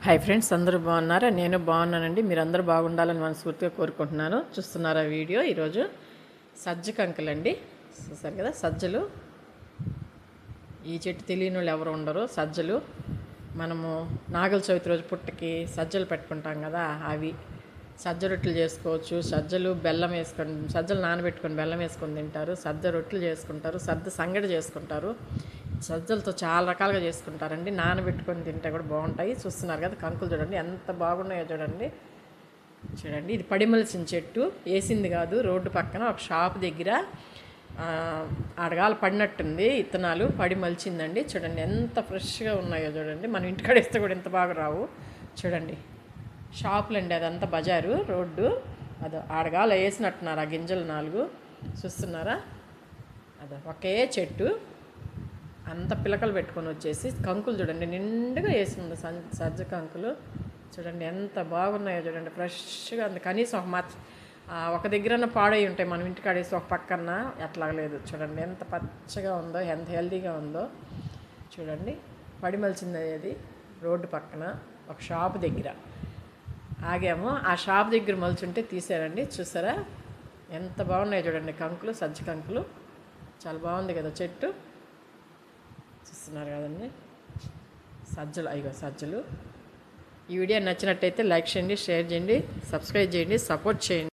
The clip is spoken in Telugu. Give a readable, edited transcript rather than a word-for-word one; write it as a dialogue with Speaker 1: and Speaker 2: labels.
Speaker 1: హాయ్ ఫ్రెండ్స్, అందరూ బాగున్నారా? నేను బాగున్నానండి. మీరు అందరూ బాగుండాలని మనస్ఫూర్తిగా కోరుకుంటున్నాను. చూస్తున్నారా వీడియో? ఈరోజు సజ్జ కంకులండి. చూసారు కదా సజ్జలు. ఈ చెట్టు తెలియని వాళ్ళు ఎవరు ఉండరు. సజ్జలు మనము నాగల చవితి రోజు పుట్టకి సజ్జలు పెట్టుకుంటాం కదా, అవి సజ్జ రొట్టెలు చేసుకోవచ్చు. సజ్జలు బెల్లం వేసుకొని, సజ్జలు నానబెట్టుకొని బెల్లం వేసుకొని తింటారు. సజ్జ రొట్టెలు చేసుకుంటారు. సజ్జ సంగడి చేసుకుంటారు. సజ్జలతో చాలా రకాలుగా చేసుకుంటారండి. నానబెట్టుకొని తింటే కూడా బాగుంటాయి. చూస్తున్నారు కదా కంకులు, చూడండి ఎంత బాగున్నాయో చూడండి. చూడండి, ఇది పడిమలిసిన చెట్టు, వేసింది కాదు. రోడ్డు పక్కన ఒక షాప్ దగ్గర అడగాల పడినట్టుంది, ఇత్తనాలు పడి మలిచిందండి. చూడండి ఎంత ఫ్రెష్గా ఉన్నాయో చూడండి. మనం ఇంటికాడ వేస్తే కూడా ఇంత బాగా రావు. చూడండి, షాపులు అండి, అదంతా బజారు రోడ్డు. అదో ఆడగాల వేసినట్టున్నారు ఆ గింజలు 4. చూస్తున్నారా? అదో ఒకే చెట్టు, అంత పిలకలు పెట్టుకొని వచ్చేసి కంకులు చూడండి నిండుగా వేసింది. సజ్జ కంకులు చూడండి ఎంత బాగున్నాయో చూడండి, ఫ్రెష్గా ఉంది. కనీసం ఒక దగ్గరన్నా పాడై ఉంటాయి, మనం ఇంటికాడ వేసి ఒక పక్కన ఎట్లా లేదు. చూడండి ఎంత పచ్చగా ఉందో, ఎంత హెల్తీగా ఉందో చూడండి. పడిమలిచింది అది రోడ్డు పక్కన ఒక షాపు దగ్గర ఆగాము. ఆ షాప్ దగ్గర మలుచుంటే తీసారండి. చూసారా ఎంత బాగున్నాయో చూడండి కంకులు, సజ్జ కంకులు. చాలా బాగుంది కదా చెట్టు. చూస్తున్నారు కదండి సజ్జలు. అయ్యో సజ్జలు. ఈ వీడియో నచ్చినట్టయితే లైక్ చేయండి, షేర్ చేయండి, సబ్స్క్రైబ్ చేయండి, సపోర్ట్ చేయండి.